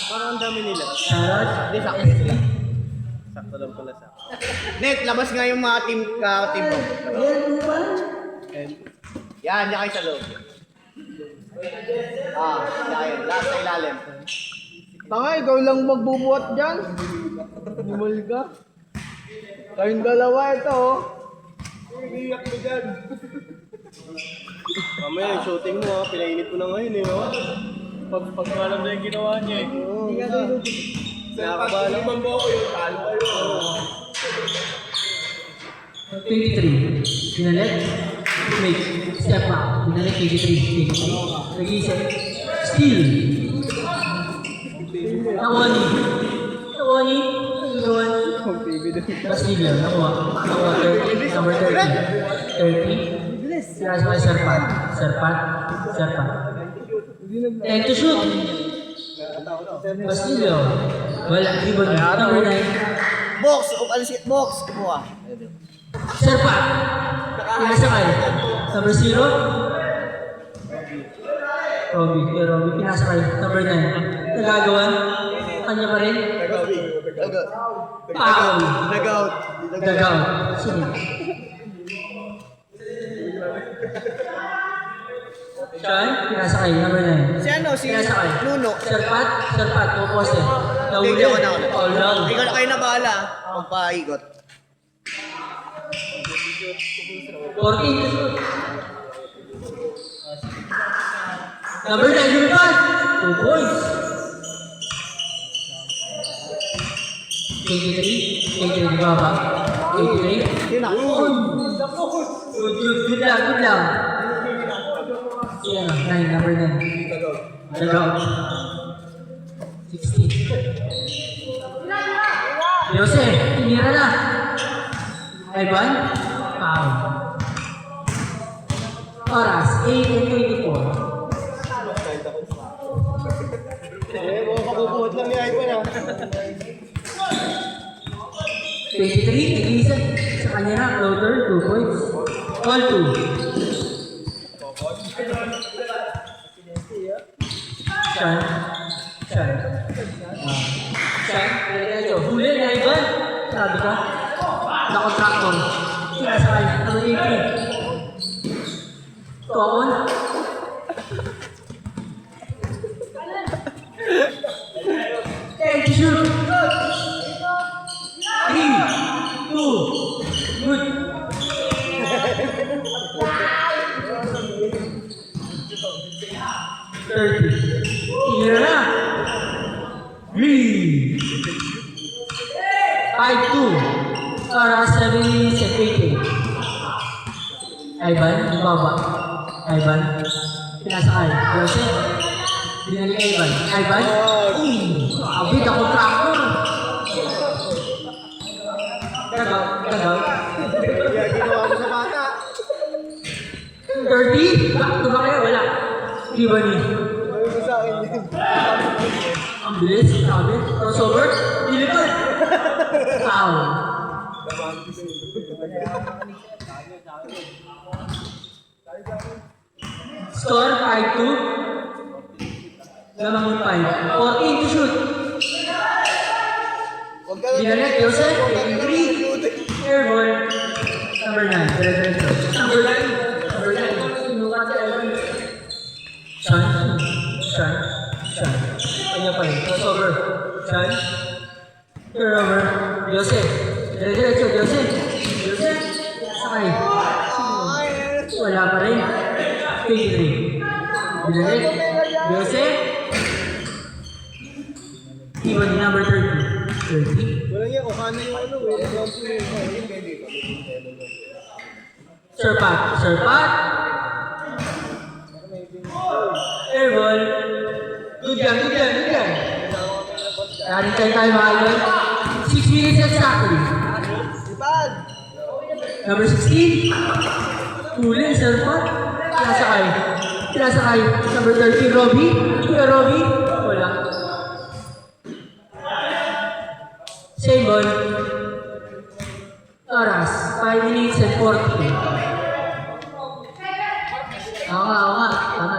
Parang ang dami nila. Shoutout. Hindi, sakto. Sakto lang pala sa. Net, labas nga yung mga team mo. Yan, yan kayo sa loob. Yan. Last sa ilalim. Tanga, ikaw lang magbubuhat dyan. Animal ka. Kayong dalawa ito, oh. Iiyak mo dyan. Mamaya yung shooting mo, pinainit mo na ngayon eh. Pag alam na yung ginawa niya eh. Nakakabalang man mo ako yung talo kayo. 23. Binalit. Wait. Step back. Binalit 23. Nag-iisip. Steal. Nawani. Nawani. Nawani. Mas steal. Nakuha. Nakuha 30. Number 30. 30. Sira sa Serpat. Serpat. Serpat. And to shoot. Mas steal. Wala. Ibon. Number 9. Box! Alis it, box! Kumuha. Serpat. Pinasakay. Number 0. Robby. Kaya Robby. Pinasakay. Number 9. Nagagawan. Kanya pa rin. Foul. Nag-out. Nag-out. Sige. Sean. Pinasakay. Number 9. Si ano? Si Pinasakay. Nuno. Serpat. Serpat. Pupose. Nahuli. Tignan ko na ako. All down. Ikaw na kayo na bahala. Magpaikot. 14 to shoot. Number 9, Junipan. 2 points. 23. 23, di ba ba? 23. Yun na. Good lang, good lang. Yan, 9, number 9. Nag-out. 16. Jose, tinira na. Ivan, foul. Oras, 8:24. Mukhang makukuhat lang ni Ivan ah. 23, Elisa. Sa kanya na, floater, 2 points. All 2. Sean. Sean. Sean, diretso. Huli na Ivan. Sabi ka. Na-contractor. Sinasakay. Ano 18? Common. And shoot. 3, 2, good. Tira na. 3. 5-2. Para 7 minutes and 18. Ivan, baba. Ivan. Pinasakay. Jose. Binalik Ivan. Ivan. Abit ako tractor. Tagaw. Tagaw. Kaya ginawa mo sa bata. 30. Back to back kaya wala. Di ba ni? Ayaw mo sa akin yun. Ang bilis. Sabi. Crossover. Dilipad. Foul. Score 5-2. Lamang 5. 14 to shoot. Huwag ka Binalit, Joseph. 3. Air ball. Number 9. Diretso. Number 9. Number 9. Sinukat sa Evan. Sean. Sean. Sean. Kanya pa rin. Crossover. Sean. Turnover. Joseph. Diretso. Joseph. Joseph. Sakay. Wala pa rin. 23. Binalit. Joseph. Iwan ni number 30. 30. Walang yan, ukana yung ano eh. Serpat. Serpat. Airball. Good yan, good yan, good yan. Narintay tayo mga idol. 6 minutes exactly. Ipad! Number 16. Huli, Serpat. Pinasakay. Pinasakay. Number 13, Robby. Kuya Robby. Wala. Same ball. Oras. 5 minutes and 40. Oo nga. Tama.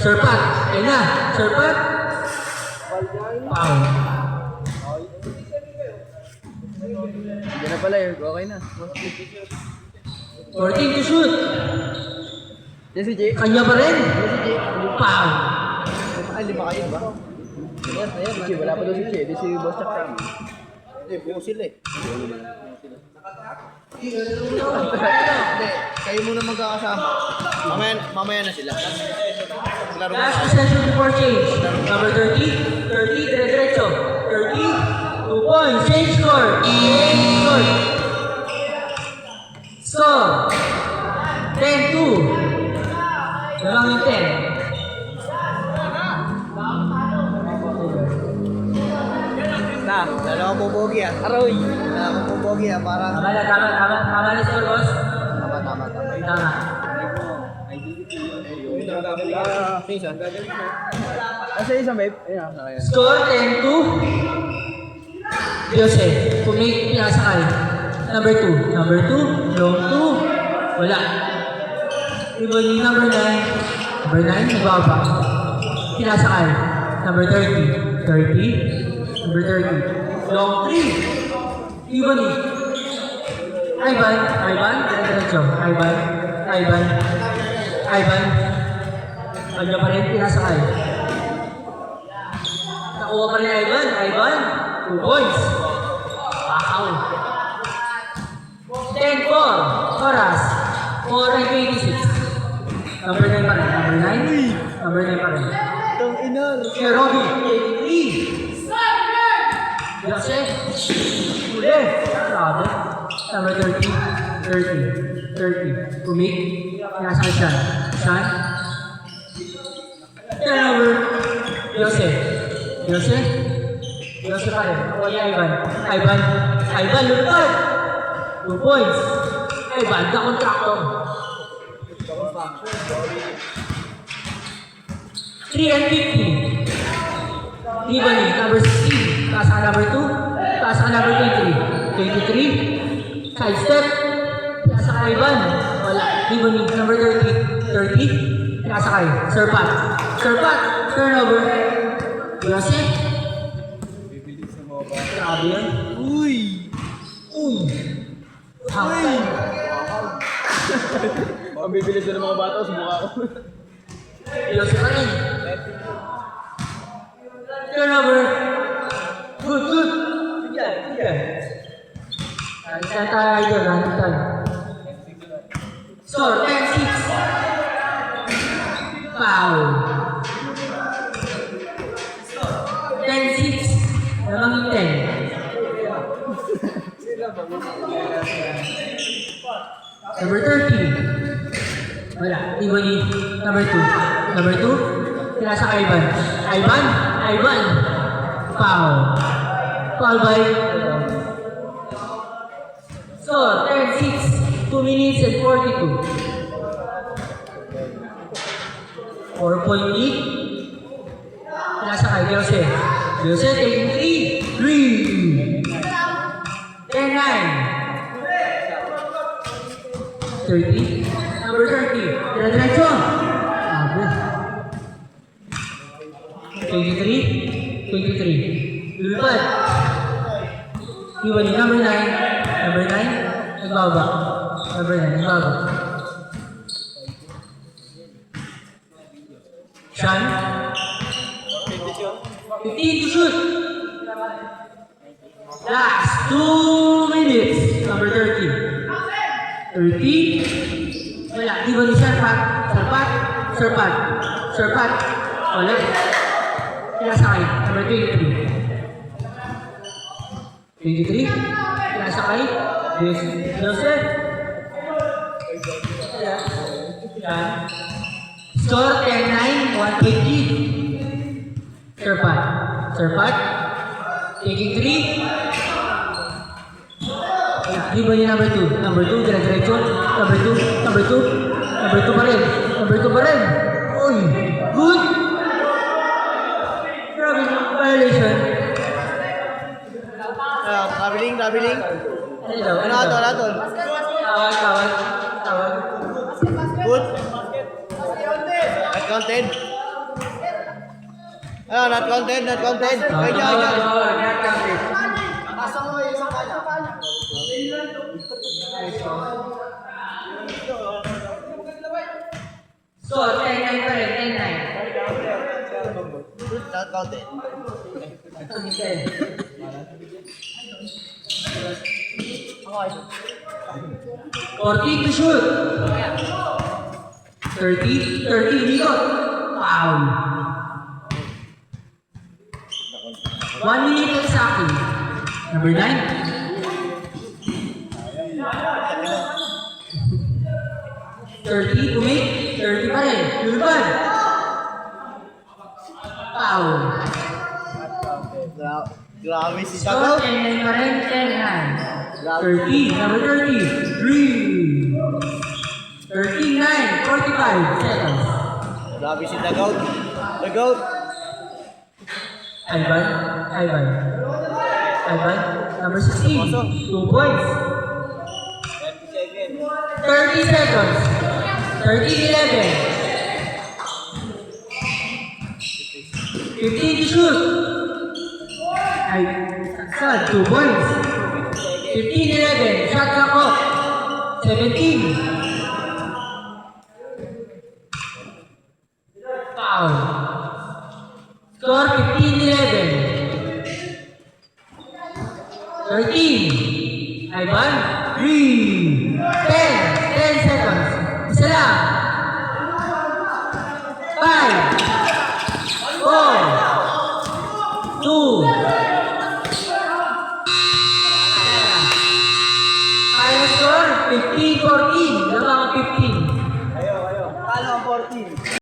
Serpat. Ayun na. Serpat. Foul. Hindi na pala yun. Okay na. 14 to shoot. Yan si J. Kanya pa rin. Yan si J. Foul. Ay, 5 kayo ba? Ayan. Si J. Wala pa daw si J. Di si Boss Chuck Sam. Hindi, buo sila eh. Hindi. Kayo muna magkakasama. Mamaya na sila. Laro na. Last possession before change. Number 30. 30. Dire-diretso. 30. 2 points. Change score. Change score. Score. 10-2. Lamang yung 10. Na. Lalo akong bubogi ah. Aroy. Lalo akong bubogi ah. Parang... Tama na score, boss. Tama. Tama. Pinsan. Kasi isang babe. Ayun na. Score 10-2. Jose, pumake pinasakay. Number 2. Number 2. Long 2. Wala. Ibon number 9. Number 9, nagbaba. Pinasakay. Number 30. 30. Number 30. Long 3. Ibon Ivan. Diretso. Ivan. Kanya pa rin pinasakay. Nakuha pa rin Ivan. 2 points. Wow. 10-4. Oras. 4:86. Number 9 pa rin. Number 9 pa rin. Itong inar. Robby. 83. Jose. Uli. Grabe. Number 30. Kumik. Pinasakay siya. Sean. Turnover. Jose pa rin. Ako niya Ivan, lutod. 2 points. Ivan, the contractor. 3:50. Ibani, number 16. Taas ka number 2. Taas ka number 23. Side step. Taas ka Ivan. Wala. Ibani, number 30. Taas ka Serpat. Turnover. Jose. Grabe yan. Uy. Ang bibilis na ng mga bata sa mukha ko. Jose pa rin. Turnover. Good. Yan. Saan tayo dyan? Score, 10-6. Foul. 10-6. Lamang yung 10. Number 30. Wala. Ibani. Number 2. Pinasa ka Ivan. Foul. Foul by... Score, 10-6. 2 minutes and 42. 4-point lead. Pinasa kay Jose, taking 3. 10-9. 30. Number 30. Dire-diretso. 23. Lulupad. Iwan number 9. Nagbaba. Sean. 15 to shoot. Last 2 minutes. Number 30. 30. Wala. Iwan ni Serpat. Wala. Pinasakay. Number 23. 23. Pinasakay. Joseph. Yan. Score 10-9. 120. Serpat. Taking 3. Di ba yung number 2? Number 2, dire-diretso. Number 2 pa rin. Uy, good. Grabe yung violation. Traveling. Ano daw? Atol. Tawag. Good. At counted. Ah, not counted, not counted. Ay, dyan, dyan. Not counted. Pasa mo yung isang kanya. Score, 10-9 pa rin, 10-9. Not counted. 40 to shoot. 30, Rigot. Foul. 1 minute exactly. Number 9. 30 to make. 30 pa rin. Yulban. Foul. Grabe si Score, Tagaw. 10-9 pa rin, 10-9. 30, number 30. Green. 39, 45 seconds. Grabe si Tagaw. Tagaw. Ivan, number 16, 2 points. 30 seconds. 13-11. 15 to shoot. Ay, sad, 2 points. 15-11. Shot clock off. 17. Foul. Score 15-11. 13. Ivan. 3. 10 seconds. Isa lang. 5. 4. 2. Final score 15-14. Lamang 15. Kalo ang 14.